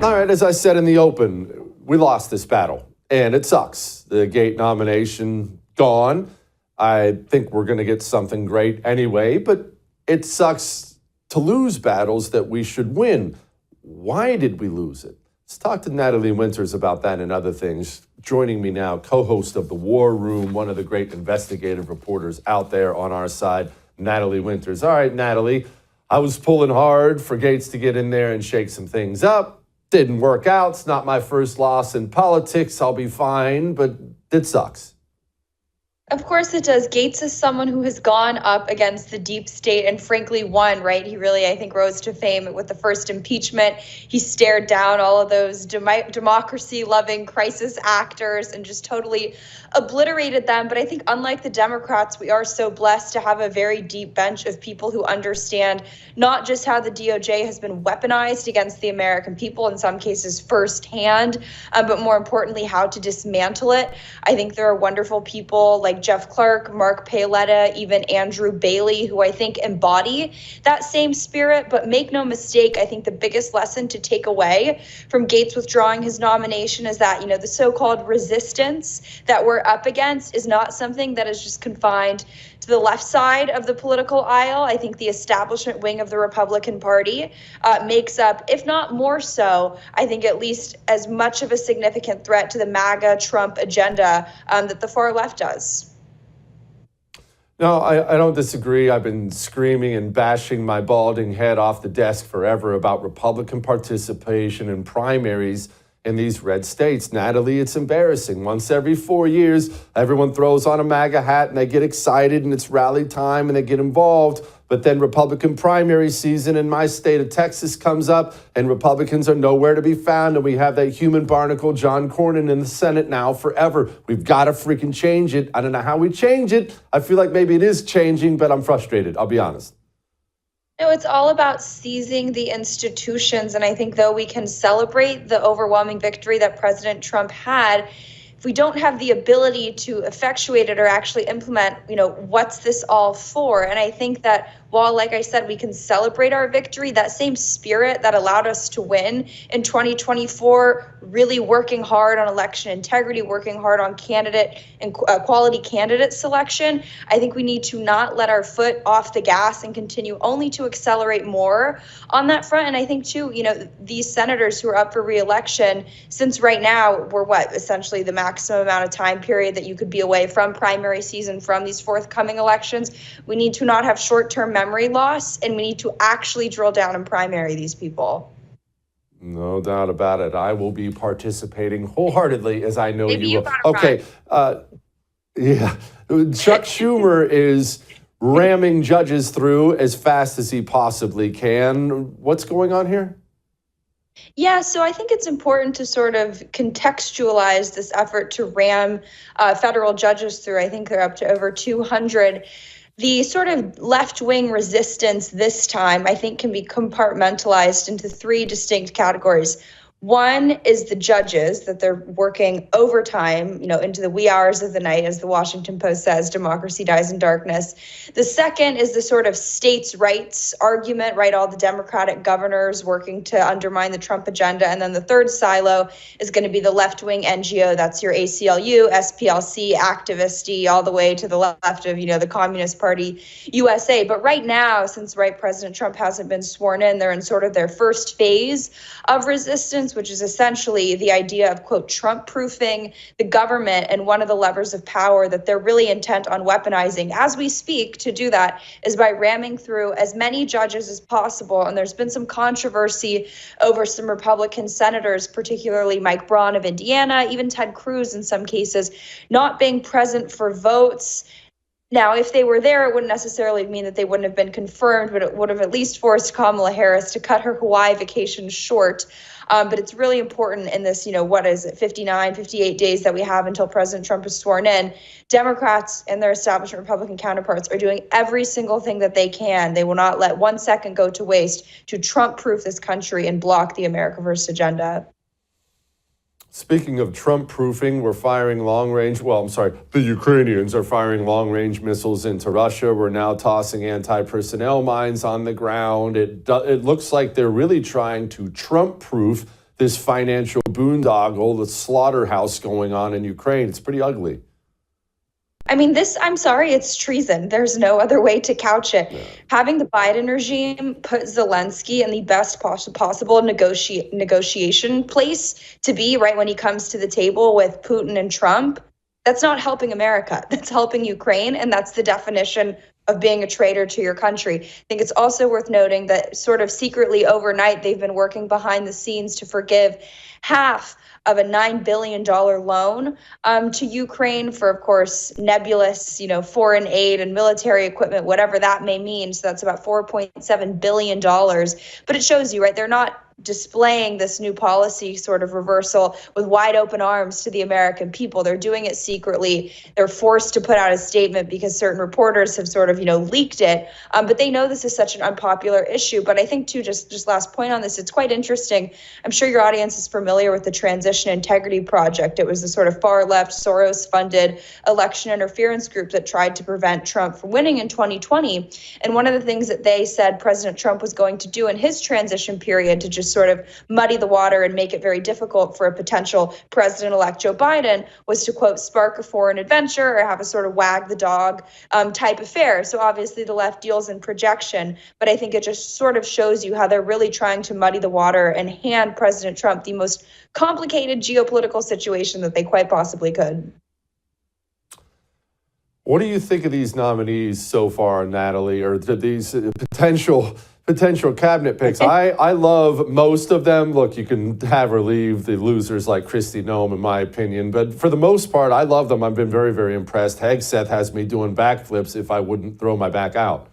All right, as I said in the open, we lost this battle, and it sucks. The Gaetz nomination gone. I think we're going to get something great anyway, but it sucks to lose battles that we should win. Why did we lose it? Let's talk to Natalie Winters about that and other things. Joining me now, co-host of The War Room, one of the great investigative reporters out there on our side, Natalie Winters. All right, Natalie, I was pulling hard for Gaetz to get in there and shake some things up. Didn't work out. It's not my first loss in politics. I'll be fine, but it sucks. Of course it does. Gaetz is someone who has gone up against the deep state and frankly won, right? He really, I think, rose to fame with the first impeachment. He stared down all of those democracy-loving crisis actors and just totally obliterated them. But I think unlike the Democrats, we are so blessed to have a very deep bench of people who understand not just how the DOJ has been weaponized against the American people, in some cases firsthand, but more importantly, how to dismantle it. I think there are wonderful people like Jeff Clark, Mark Paoletta, even Andrew Bailey, who I think embody that same spirit. But make no mistake, I think the biggest lesson to take away from Gaetz withdrawing his nomination is that, you know, the so-called resistance that we're up against is not something that is just confined to the left side of the political aisle. I think the establishment wing of the Republican Party makes up, if not more so, I think at least as much of a significant threat to the MAGA Trump agenda that the far left does. No, I don't disagree. I've been screaming and bashing my balding head off the desk forever about Republican participation in primaries in these red states. Natalie, it's embarrassing. Once every 4 years, everyone throws on a MAGA hat and they get excited and it's rally time and they get involved. But then Republican primary season in my state of Texas comes up and Republicans are nowhere to be found. And we have that human barnacle, John Cornyn, in the Senate now forever. We've got to freaking change it. I don't know how we change it. I feel like maybe it is changing, but I'm frustrated. I'll be honest. No, it's all about seizing the institutions. And I think though we can celebrate the overwhelming victory that President Trump had, if we don't have the ability to effectuate it or actually implement, you know, what's this all for? And I think that while, like I said, we can celebrate our victory, that same spirit that allowed us to win in 2024, really working hard on election integrity, working hard on candidate and quality candidate selection, I think we need to not let our foot off the gas and continue only to accelerate more on that front. And I think, too, you know, these senators who are up for re-election, since right now we're essentially the maximum amount of time period that you could be away from primary season from these forthcoming elections, we need to not have short-term memory loss, and we need to actually drill down and primary these people. No doubt about it. I will be participating wholeheartedly, as I know Maybe you you will. Okay. Yeah. Chuck Schumer is ramming judges through as fast as he possibly can. What's going on here? Yeah, so I think it's important to sort of contextualize this effort to ram federal judges through. I think they're up to over 200. The sort of left-wing resistance this time, I think, can be compartmentalized into three distinct categories. One is the judges, that they're working overtime, you know, into the wee hours of the night, as the Washington Post says, democracy dies in darkness. The second is the sort of states' rights argument, right? All the Democratic governors working to undermine the Trump agenda. And then the third silo is going to be the left-wing NGO. That's your ACLU, SPLC, activist-y, all the way to the left of, you know, the Communist Party USA. But right now, since, right, President Trump hasn't been sworn in, they're in sort of their first phase of resistance, which is essentially the idea of, quote, Trump-proofing the government. And one of the levers of power that they're really intent on weaponizing as we speak to do that is by ramming through as many judges as possible. And there's been some controversy over some Republican senators, particularly Mike Braun of Indiana, even Ted Cruz in some cases, not being present for votes. Now, if they were there, it wouldn't necessarily mean that they wouldn't have been confirmed, but it would have at least forced Kamala Harris to cut her Hawaii vacation short. But it's really important in this, 59, 58 days that we have until President Trump is sworn in. Democrats and their establishment Republican counterparts are doing every single thing that they can. They will not let 1 second go to waste to Trump-proof this country and block the America First agenda. Speaking of Trump-proofing, we're firing the Ukrainians are firing long-range missiles into Russia. We're now tossing anti-personnel mines on the ground. It looks like they're really trying to Trump-proof this financial boondoggle, the slaughterhouse going on in Ukraine. It's pretty ugly. I mean, I'm sorry, it's treason. There's no other way to couch it. Yeah. Having the Biden regime put Zelensky in the best possible negotiation place to be right when he comes to the table with Putin and Trump, that's not helping America. That's helping Ukraine, and that's the definition of being a traitor to your country. I think it's also worth noting that sort of secretly overnight, they've been working behind the scenes to forgive half of a $9 billion loan to Ukraine for, of course, nebulous, foreign aid and military equipment, whatever that may mean. So that's about $4.7 billion. But it shows you, right, they're not displaying this new policy sort of reversal with wide open arms to the American people. They're doing it secretly. They're forced to put out a statement because certain reporters have sort of, leaked it. But they know this is such an unpopular issue. But I think, too, just last point on this, it's quite interesting. I'm sure your audience is familiar with the Transition Integrity Project. It was the sort of far-left, Soros-funded election interference group that tried to prevent Trump from winning in 2020. And one of the things that they said President Trump was going to do in his transition period to just sort of muddy the water and make it very difficult for a potential president-elect Joe Biden was to, quote, spark a foreign adventure or have a sort of wag the dog type affair. So obviously the left deals in projection, but I think it just sort of shows you how they're really trying to muddy the water and hand President Trump the most complicated geopolitical situation that they quite possibly could. What do you think of these nominees so far, Natalie, or these potential cabinet picks? I love most of them. Look, you can have or leave the losers like Kristi Noem, in my opinion. But for the most part, I love them. I've been very, very impressed. Hegseth has me doing backflips if I wouldn't throw my back out.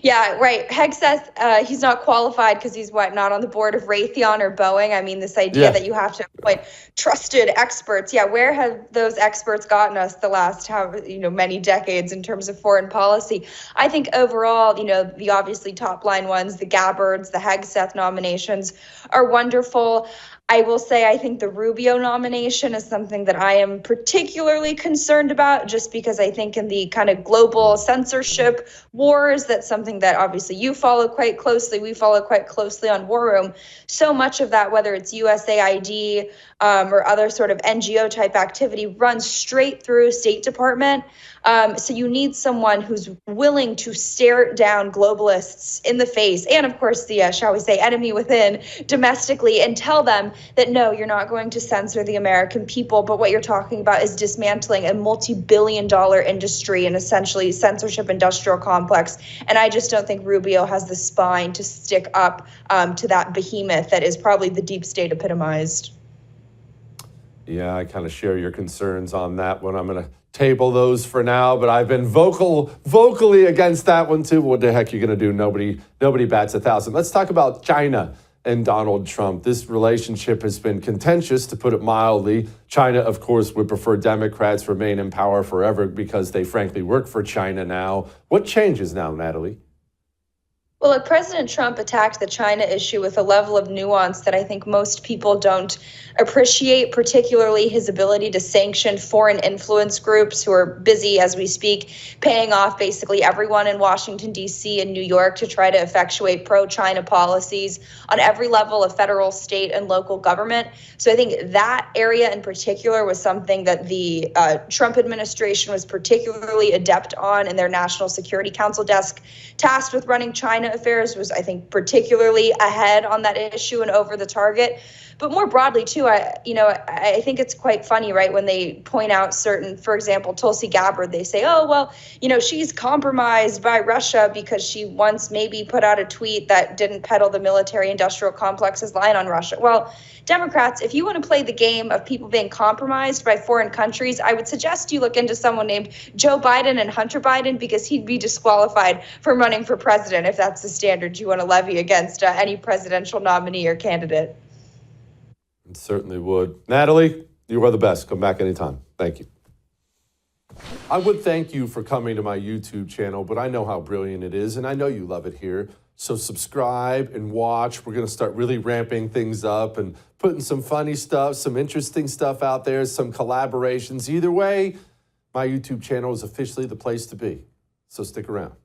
Yeah, right. Hegseth, he's not qualified because he's not on the board of Raytheon or Boeing. I mean, this idea that you have to appoint trusted experts. Yeah, where have those experts gotten us the last many decades in terms of foreign policy? I think overall, the obviously top line ones, the Gabbards, the Hegseth nominations are wonderful. I will say I think the Rubio nomination is something that I am particularly concerned about, just because I think in the kind of global censorship wars, that's something that obviously you follow quite closely. We follow quite closely on War Room. So much of that, whether it's USAID or other sort of NGO type activity, runs straight through State Department. So you need someone who's willing to stare down globalists in the face, and of course the, shall we say, enemy within domestically, and tell them that no, you're not going to censor the American people, but what you're talking about is dismantling a multi-billion-dollar industry and essentially censorship industrial complex. And I just don't think Rubio has the spine to stick up to that behemoth that is probably the deep state epitomized. Yeah, I kind of share your concerns on that one. I'm going to table those for now, but I've been vocally against that one too. What the heck are you going to do? Nobody bats 1,000. Let's talk about China and Donald Trump. This relationship has been contentious, to put it mildly. China, of course, would prefer Democrats remain in power forever because they frankly work for China now. What changes now, Natalie? Well, President Trump attacked the China issue with a level of nuance that I think most people don't appreciate, particularly his ability to sanction foreign influence groups who are busy, as we speak, paying off basically everyone in Washington, D.C. and New York to try to effectuate pro-China policies on every level of federal, state, and local government. So I think that area in particular was something that the Trump administration was particularly adept on, and their National Security Council desk tasked with running China affairs was, I think, particularly ahead on that issue and over the target. But more broadly, too, I think it's quite funny, right, when they point out certain, for example, Tulsi Gabbard, they say, oh, well, she's compromised by Russia because she once maybe put out a tweet that didn't peddle the military-industrial complex's line on Russia. Well, Democrats, if you want to play the game of people being compromised by foreign countries, I would suggest you look into someone named Joe Biden and Hunter Biden, because he'd be disqualified from running for president if that's the standard you want to levy against any presidential nominee or candidate. It certainly would. Natalie, you are the best. Come back anytime. Thank you. I would thank you for coming to my YouTube channel, but I know how brilliant it is, and I know you love it here. So subscribe and watch. We're going to start really ramping things up and putting some funny stuff, some interesting stuff out there, some collaborations. Either way, my YouTube channel is officially the place to be. So stick around.